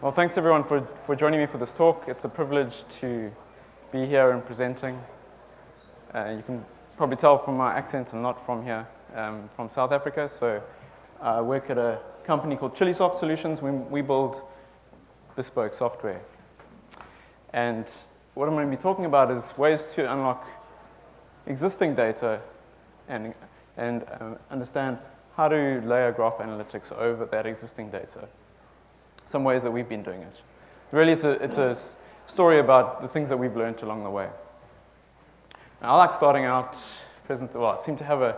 Well, thanks everyone for joining me for this talk. It's a privilege to be here and presenting. You can probably tell from my accent I'm not from here, from South Africa. So I work at a company called Chillisoft Solutions. We build bespoke software. And what I'm going to be talking about is ways to unlock existing data and understand how to layer graph analytics over that existing data. Some ways that we've been doing it. Really, it's a story about the things that we've learned along the way. Now, I like starting out I seem to have a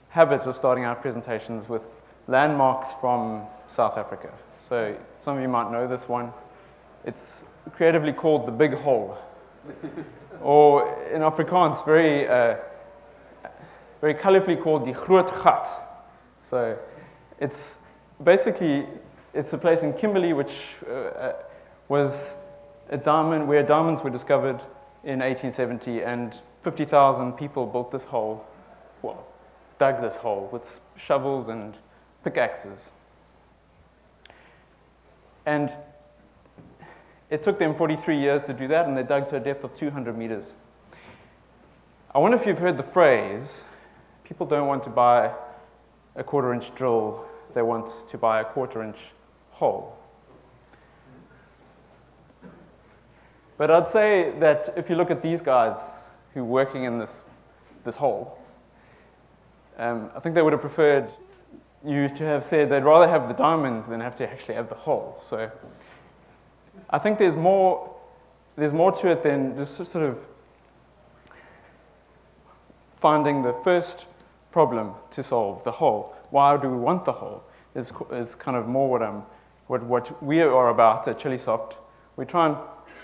habit of starting out presentations with landmarks from South Africa. So some of you might know this one. It's creatively called the Big Hole, or in Afrikaans, very colorfully called die Groot Gat. So it's basically a place in Kimberley which was a diamond where diamonds were discovered in 1870, and 50,000 people built this hole, dug this hole with shovels and pickaxes. And it took them 43 years to do that, and they dug to a depth of 200 meters. I wonder if you've heard the phrase, people don't want to buy a quarter-inch drill, they want to buy a quarter-inch hole. But I'd say that if you look at these guys who are working in this hole, I think they would have preferred you to have said they'd rather have the diamonds than have to actually have the hole. So I think there's more to it than just sort of finding the first problem to solve, the hole. Why do we want the hole? Is kind of more what we are about at Chillisoft. We try and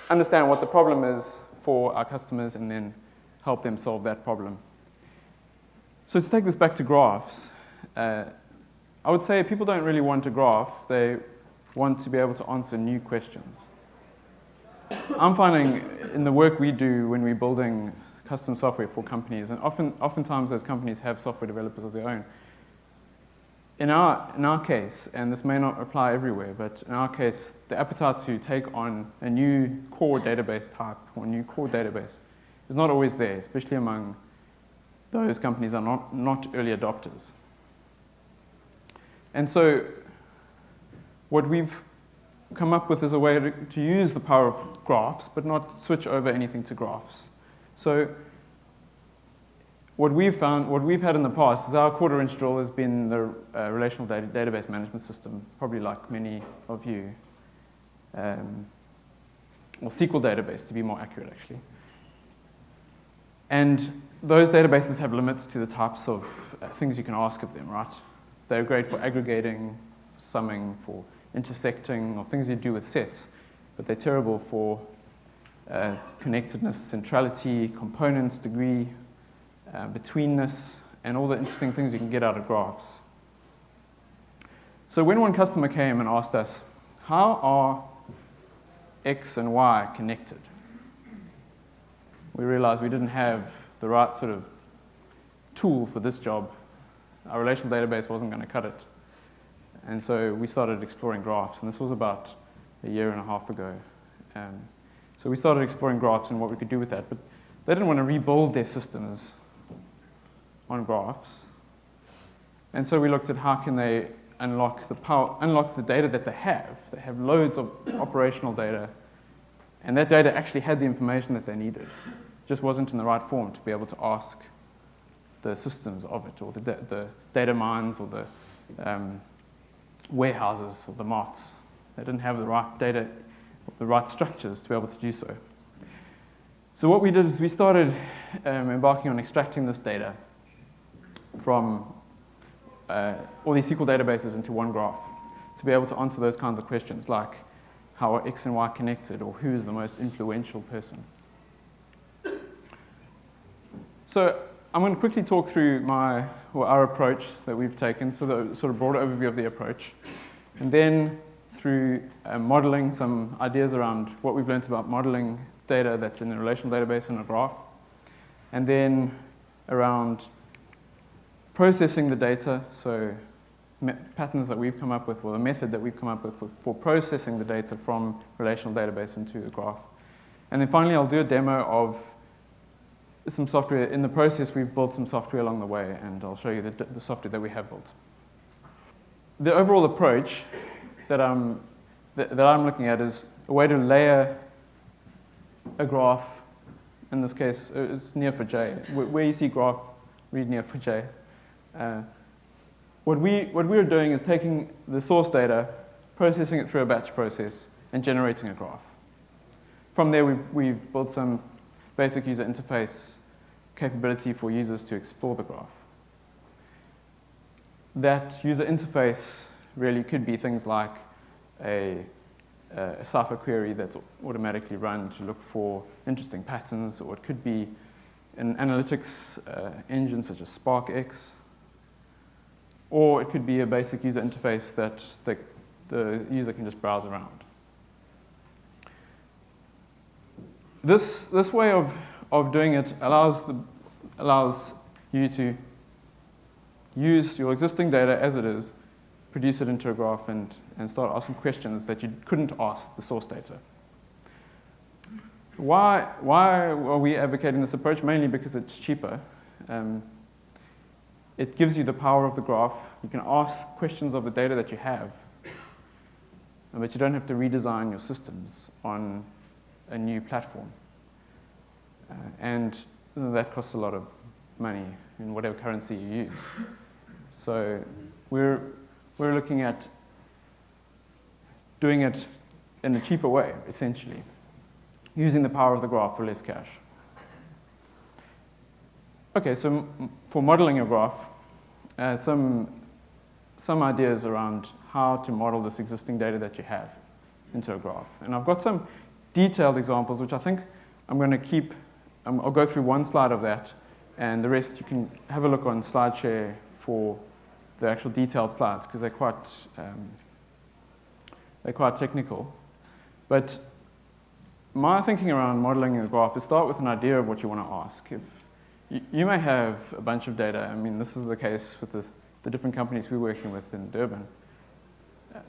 understand what the problem is for our customers and then help them solve that problem. So to take this back to graphs, I would say people don't really want a graph, they want to be able to answer new questions. I'm finding in the work we do when we're building custom software for companies, and oftentimes those companies have software developers of their own. In our case, and this may not apply everywhere, but in our case, the appetite to take on a new core database type or new core database is not always there, especially among those companies that are not early adopters. And so what we've come up with is a way to use the power of graphs, but not switch over anything to graphs. So what we've had in the past is our quarter-inch drill has been the relational database management system, probably like many of you, or SQL database to be more accurate, actually. And those databases have limits to the types of things you can ask of them, right? They're great for aggregating, summing, for intersecting, or things you do with sets, but they're terrible for connectedness, centrality, components, degree, betweenness, and all the interesting things you can get out of graphs. So when one customer came and asked us, how are X and Y connected? We realized we didn't have the right sort of tool for this job. Our relational database wasn't going to cut it. And so we started exploring graphs, and this was about a year and a half ago. So we started exploring graphs and what we could do with that, but they didn't want to rebuild their systems on graphs. And so we looked at how can they unlock the data that they have. They have loads of operational data, and that data actually had the information that they needed. It just wasn't in the right form to be able to ask the systems of it, or the data mines, or the warehouses, or the marts. They didn't have the right data, the right structures to be able to do so. So what we did is we started embarking on extracting this data from all these SQL databases into one graph to be able to answer those kinds of questions, like how are X and Y connected, or who is the most influential person. So I'm going to quickly talk through our approach that we've taken, so the sort of broad overview of the approach, and then through modeling some ideas around what we've learned about modeling data that's in a relational database and a graph, and then around processing the data, so patterns that we've come up with, or the method that we've come up with for processing the data from relational database into a graph. And then finally, I'll do a demo of some software. In the process, we've built some software along the way, and I'll show you the software that we have built. The overall approach that I'm looking at is a way to layer a graph. In this case, it's Neo4j. Where you see graph, read Neo4j. What we're doing is taking the source data, processing it through a batch process, and generating a graph. From there, we've built some basic user interface capability for users to explore the graph. That user interface really could be things like a Cypher query that's automatically run to look for interesting patterns, or it could be an analytics engine such as SparkX, or it could be a basic user interface that the user can just browse around. This way of doing it allows you to use your existing data as it is, produce it into a graph, and start asking questions that you couldn't ask the source data. Why are we advocating this approach? Mainly because it's cheaper. It gives you the power of the graph. You can ask questions of the data that you have, but you don't have to redesign your systems on a new platform. And that costs a lot of money in whatever currency you use. So we're looking at doing it in a cheaper way, essentially, using the power of the graph for less cash. Okay, so for modeling a graph, some ideas around how to model this existing data that you have into a graph. And I've got some detailed examples, which I think I'm going to keep. I'll go through one slide of that, and the rest you can have a look on SlideShare for the actual detailed slides, because they're quite technical. But my thinking around modeling a graph is start with an idea of what you want to ask. If you may have a bunch of data. I mean, this is the case with the different companies we're working with in Durban.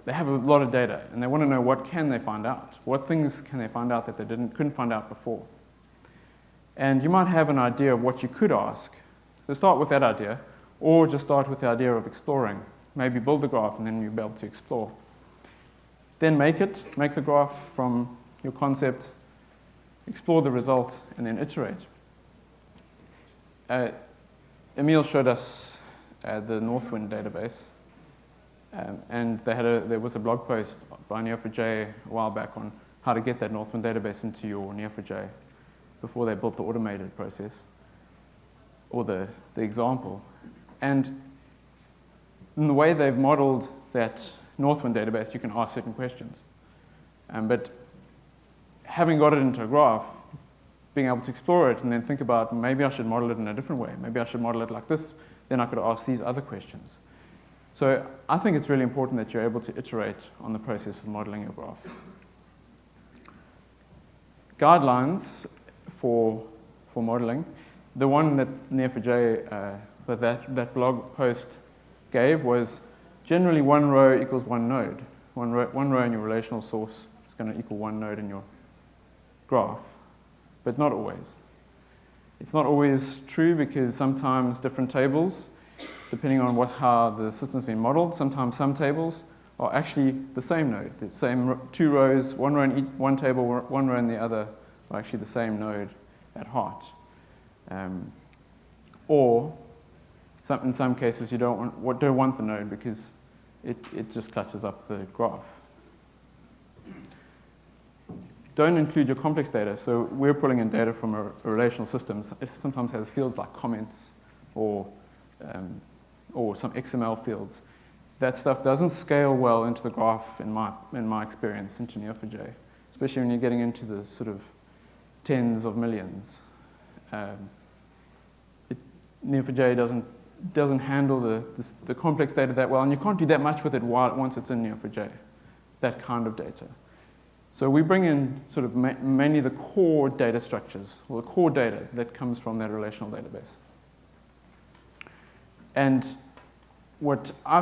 They have a lot of data, and they want to know what can they find out. What things can they find out that they couldn't find out before? And you might have an idea of what you could ask. So start with that idea, or just start with the idea of exploring. Maybe build the graph, and then you'll be able to explore. Then make the graph from your concept, explore the result, and then iterate. Emil showed us the Northwind database, and there was a blog post by Neo4j a while back on how to get that Northwind database into your Neo4j before they built the automated process, or the example. And in the way they've modeled that Northwind database, you can ask certain questions. But having got it into a graph, being able to explore it and then think about, maybe I should model it in a different way. Maybe I should model it like this. Then I could ask these other questions. So I think it's really important that you're able to iterate on the process of modeling your graph. Guidelines for modeling. The one that Neo4j, that blog post gave was generally one row equals one node. One row in your relational source is going to equal one node in your graph, but not always. It's not always true, because sometimes different tables, depending on how the system's been modeled, sometimes some tables are actually the same node. The same two rows, one row in one table, one row in the other, are actually the same node at heart. Or in some cases you don't want the node because it just clutters up the graph. Don't include your complex data. So we're pulling in data from a relational system. It sometimes has fields like comments or some XML fields. That stuff doesn't scale well into the graph in my experience, into Neo4j, especially when you're getting into the sort of tens of millions. Neo4j doesn't handle the complex data that well, and you can't do that much with it once it's in Neo4j, that kind of data. So we bring in sort of mainly the core data structures, or the core data that comes from that relational database. And what I've